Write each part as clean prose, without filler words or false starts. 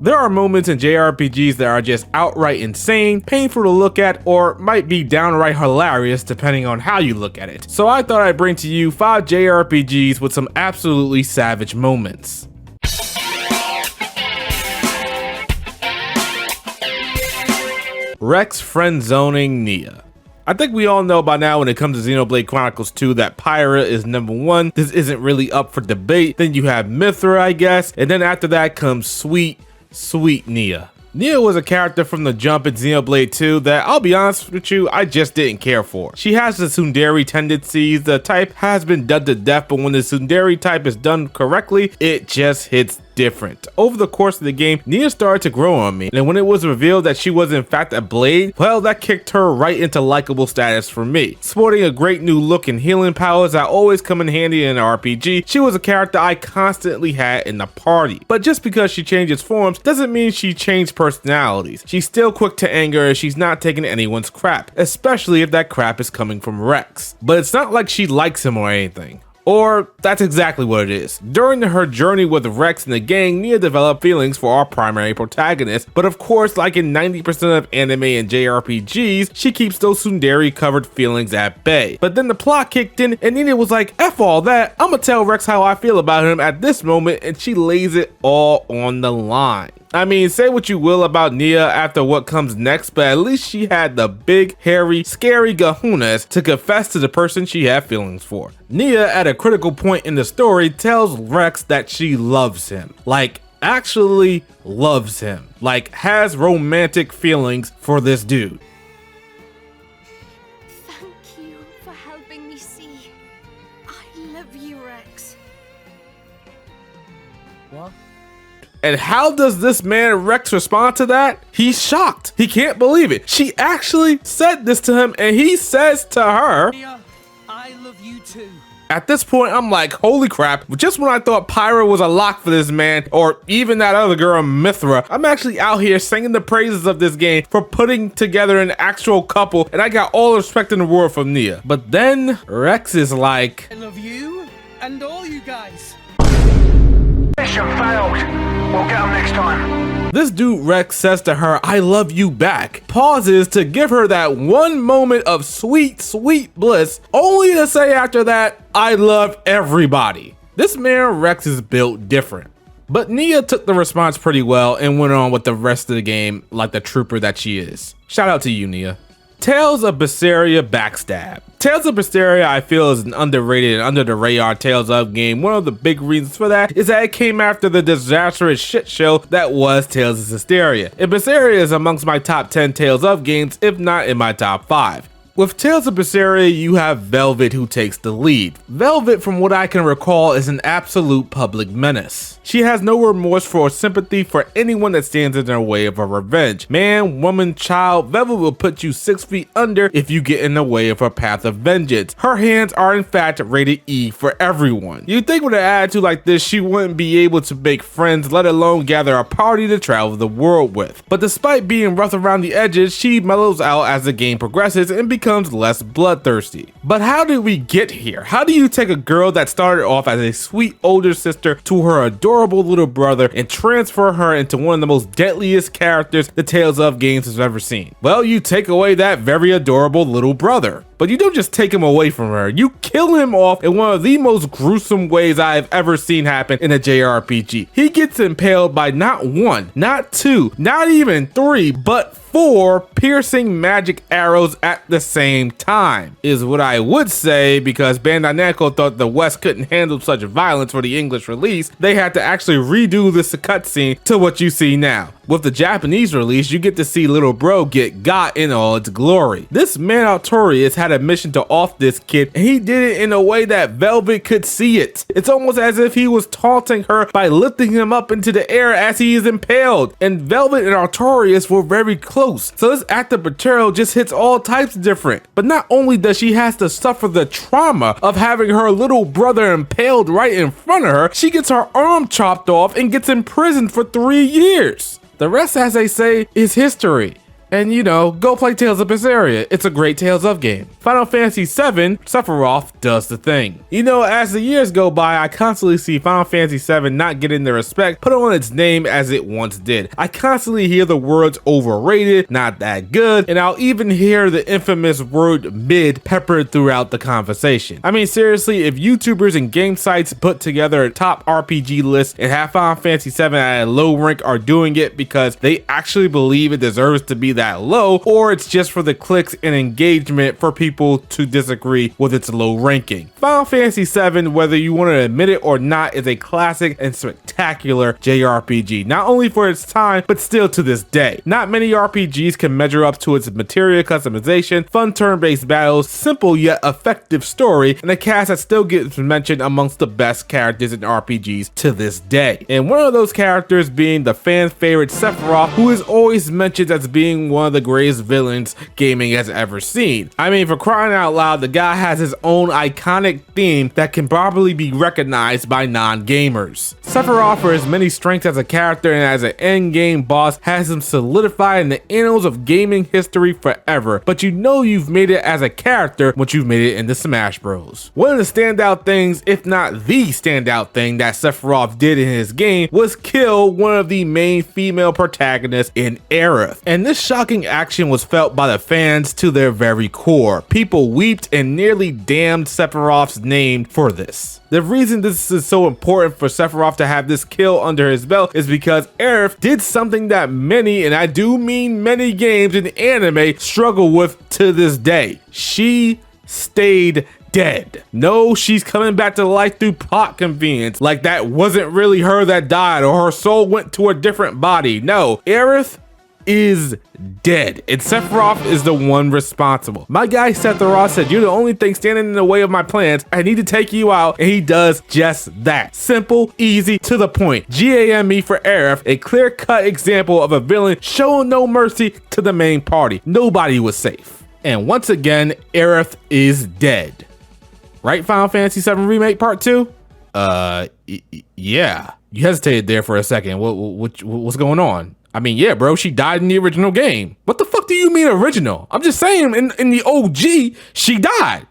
There are moments in JRPGs that are just outright insane, painful to look at, or might be downright hilarious depending on how you look at it. So I thought I'd bring to you 5 JRPGs with some absolutely savage moments. Rex friend-zoning Nia. I think we all know by now when it comes to Xenoblade Chronicles 2 that Pyra is number 1. This isn't really up for debate. Then you have Mithra, I guess, and then after that comes sweet Nia. Nia was a character from the jump in Xenoblade 2 that, I'll be honest with you, I just didn't care for. She has the tsundere tendencies, the type has been done to death, but when the tsundere type is done correctly, it just hits different. Over the course of the game, Nia started to grow on me, and when it was revealed that she was in fact a blade, well, that kicked her right into likable status for me. Sporting a great new look and healing powers that always come in handy in an RPG, she was a character I constantly had in the party. But just because she changes forms doesn't mean she changed personalities. She's still quick to anger and she's not taking anyone's crap, especially if that crap is coming from Rex. But it's not like she likes him or anything. Or that's exactly what it is. During her journey with Rex and the gang, Nia developed feelings for our primary protagonist, but of course, like in 90% of anime and JRPGs, she keeps those tsundere covered feelings at bay. But then the plot kicked in and Nia was like, F all that, I'ma tell Rex how I feel about him at this moment, and she lays it all on the line. I mean, say what you will about Nia after what comes next, but at least she had the big, hairy, scary kahunas to confess to the person she had feelings for. Nia, at a critical point in the story, tells Rex that she loves him. Like, actually loves him. Like, has romantic feelings for this dude. Thank you for helping me see. I love you, Rex. What? And how does this man Rex respond to that? He's shocked. He can't believe it. She actually said this to him and he says to her, Nia, I love you too. At this point, I'm like, holy crap. Just when I thought Pyra was a lock for this man, or even that other girl, Mithra, I'm actually out here singing the praises of this game for putting together an actual couple, and I got all the respect in the world from Nia. But then Rex is like, I love you and all you guys. Mission failed. We'll get them next time. This dude Rex says to her, I love you back, pauses to give her that one moment of sweet bliss, only to say after that, I love everybody. This man Rex is built different. But Nia took the response pretty well and went on with the rest of the game like the trooper that she is. Shout out to you, Nia. Tales of Baseria Backstab. Tales of Baseria, I feel, is an underrated and under the radar Tales of game. One of the big reasons for that is that it came after the disastrous shit show that was Tales of Hesperia. And Baseria is amongst my top 10 Tales of games, if not in my top 5. With Tales of Baseria, you have Velvet who takes the lead. Velvet, from what I can recall, is an absolute public menace. She has no remorse for or sympathy for anyone that stands in her way of her revenge. Man, woman, child, Velvet will put you 6 feet under if you get in the way of her path of vengeance. Her hands are in fact rated E for everyone. You'd think with an attitude like this, she wouldn't be able to make friends, let alone gather a party to travel the world with. But despite being rough around the edges, she mellows out as the game progresses and becomes less bloodthirsty. But how did we get here? How do you take a girl that started off as a sweet older sister to her adorable little brother and transfer her into one of the most deadliest characters the Tales of games has ever seen? Well, you take away that very adorable little brother. But you don't just take him away from her, you kill him off in one of the most gruesome ways I have ever seen happen in a JRPG. He gets impaled by not 1, not 2, not even 3, but 4 piercing magic arrows at the same time, is what I would say, because Bandai Namco thought the West couldn't handle such violence for the English release. They had to actually redo this cutscene to what you see now. With the Japanese release, you get to see little bro get got in all its glory. This man Artorias had a mission to off this kid, and he did it in a way that Velvet could see it. It's almost as if he was taunting her by lifting him up into the air as he is impaled, and Velvet and Artorias were very close. So this act of betrayal just hits all types different. But not only does she has to suffer the trauma of having her little brother impaled right in front of her, she gets her arm chopped off and gets imprisoned for 3 years. The rest, as they say, is history. And you know, go play Tales of Baseria. It's a great Tales of game. Final Fantasy VII, Sephiroth does the thing. You know, as the years go by, I constantly see Final Fantasy VII not getting the respect put on its name as it once did. I constantly hear the words overrated, not that good, and I'll even hear the infamous word mid peppered throughout the conversation. I mean, seriously, if YouTubers and game sites put together a top RPG list and have Final Fantasy VII at a low rank are doing it because they actually believe it deserves to be that low, or it's just for the clicks and engagement for people to disagree with its low ranking. Final Fantasy VII, whether you want to admit it or not, is a classic and spectacular JRPG, not only for its time, but still to this day. Not many RPGs can measure up to its material customization, fun turn-based battles, simple yet effective story, and a cast that still gets mentioned amongst the best characters in RPGs to this day. And one of those characters being the fan favorite Sephiroth, who is always mentioned as being one of the greatest villains gaming has ever seen. I mean, for crying out loud, the guy has his own iconic theme that can probably be recognized by non-gamers. Sephiroth, for his many strengths as a character and as an endgame boss, has him solidified in the annals of gaming history forever, but you know you've made it as a character once you've made it into Smash Bros. One of the standout things, if not the standout thing that Sephiroth did in his game was kill one of the main female protagonists in Aerith, and this shocking action was felt by the fans to their very core. People wept and nearly damned Sephiroth's name for this. The reason this is so important for Sephiroth to have this kill under his belt is because Aerith did something that many, and I do mean many games in anime, struggle with to this day. She stayed dead. No, she's coming back to life through plot convenience, like that wasn't really her that died or her soul went to a different body. No, Aerith is dead, and Sephiroth is the one responsible. My guy Sephiroth said, "You're the only thing standing in the way of my plans. I need to take you out," and he does just that. Simple, easy, to the point. GAME for Aerith, a clear-cut example of a villain showing no mercy to the main party. Nobody was safe. And once again, Aerith is dead. Right, Final Fantasy VII Remake Part 2? Yeah. You hesitated there for a second. What's going on? I mean, yeah, bro, she died in the original game. What the fuck do you mean original? I'm just saying, in the OG, she died.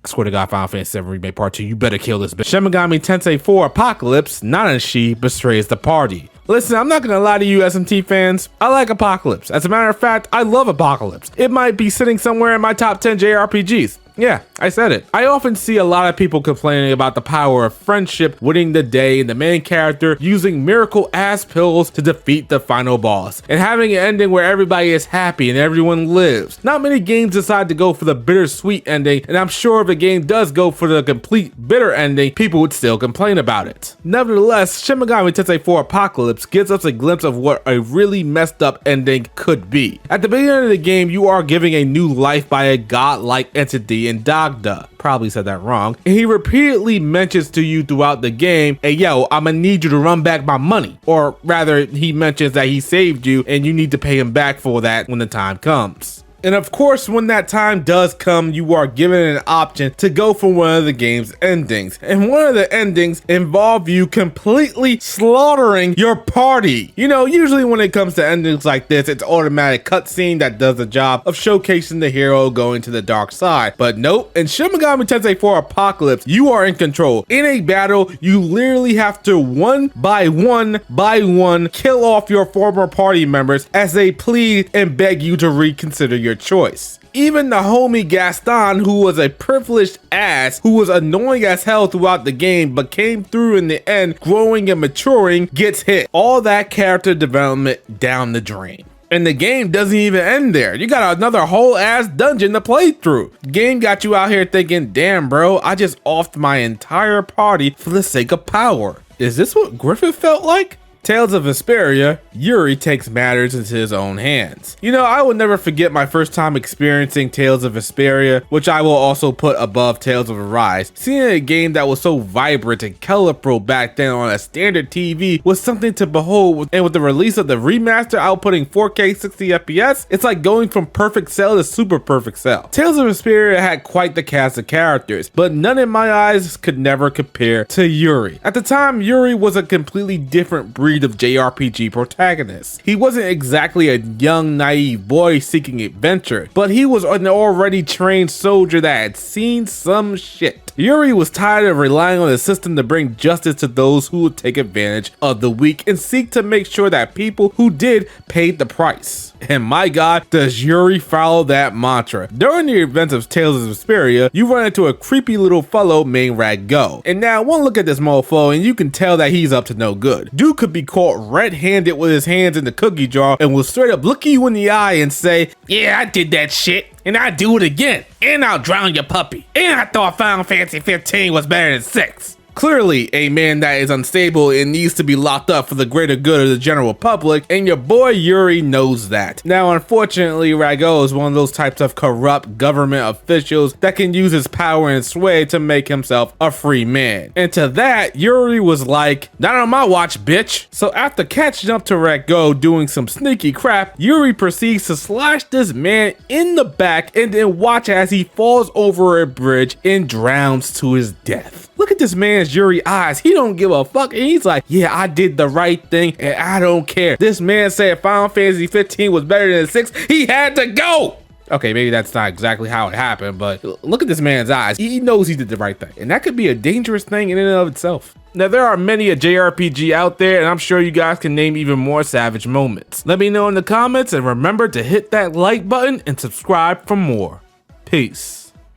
I swear to God, Final Fantasy VII Remake Part 2, you better kill this bitch. Shin Megami Tensei 4 Apocalypse, not a she, betrays the party. Listen, I'm not gonna lie to you SMT fans, I like Apocalypse. As a matter of fact, I love Apocalypse. It might be sitting somewhere in my top 10 JRPGs. Yeah, I said it. I often see a lot of people complaining about the power of friendship winning the day and the main character using miracle ass pills to defeat the final boss, and having an ending where everybody is happy and everyone lives. Not many games decide to go for the bittersweet ending, and I'm sure if a game does go for the complete bitter ending, people would still complain about it. Nevertheless, Shin Megami Tensei 4 Apocalypse gives us a glimpse of what a really messed up ending could be. At the beginning of the game, you are giving a new life by a godlike entity in Dagda. Probably said that wrong. And he repeatedly mentions to you throughout the game, "Hey yo, I'ma need you to run back my money." Or rather, he mentions that he saved you and you need to pay him back for that when the time comes. And of course, when that time does come, you are given an option to go for one of the game's endings. And one of the endings involve you completely slaughtering your party. You know, usually when it comes to endings like this, it's automatic cutscene that does the job of showcasing the hero going to the dark side. But nope, in Shin Megami Tensei 4 Apocalypse, you are in control. In a battle, you literally have to one by one kill off your former party members as they plead and beg you to reconsider your choice. Even the homie Gaston, who was a privileged ass, who was annoying as hell throughout the game, but came through in the end, growing and maturing, gets hit. All that character development down the drain. And the game doesn't even end there. You got another whole ass dungeon to play through. The game got you out here thinking, damn bro, I just offed my entire party for the sake of power. Is this what Griffith felt like? Tales of Hesperia, Yuri takes matters into his own hands. You know, I will never forget my first time experiencing Tales of Hesperia, which I will also put above Tales of Arise. Seeing a game that was so vibrant and colorful back then on a standard TV was something to behold, and with the release of the remaster outputting 4K 60 FPS, it's like going from perfect cell to super perfect cell. Tales of Hesperia had quite the cast of characters, but none in my eyes could never compare to Yuri. At the time, Yuri was a completely different breed breed of JRPG protagonists. He wasn't exactly a young, naive boy seeking adventure, but he was an already trained soldier that had seen some shit. Yuri was tired of relying on the system to bring justice to those who would take advantage of the weak and seek to make sure that people who did paid the price. And my god, does Yuri follow that mantra. During the events of Tales of Hesperia, you run into a creepy little fellow named Rago. And now one look at this mofo and you can tell that he's up to no good. Dude could be caught red-handed with his hands in the cookie jar and will straight up look you in the eye and say, "Yeah, I did that shit. And I'd do it again. And I'll drown your puppy. And I thought Final Fantasy 15 was better than 6. Clearly, a man that is unstable and needs to be locked up for the greater good of the general public, and your boy Yuri knows that. Now, unfortunately, Rago is one of those types of corrupt government officials that can use his power and sway to make himself a free man. And to that, Yuri was like, "Not on my watch, bitch." So after catching up to Rago doing some sneaky crap, Yuri proceeds to slash this man in the back and then watch as he falls over a bridge and drowns to his death. Look at this man's Yuri eyes. He don't give a fuck. And he's like, "Yeah, I did the right thing and I don't care." This man said Final Fantasy 15 was better than 6. He had to go. Okay, maybe that's not exactly how it happened, but look at this man's eyes. He knows he did the right thing. And that could be a dangerous thing in and of itself. Now, there are many a JRPG out there, and I'm sure you guys can name even more savage moments. Let me know in the comments, and remember to hit that like button and subscribe for more. Peace.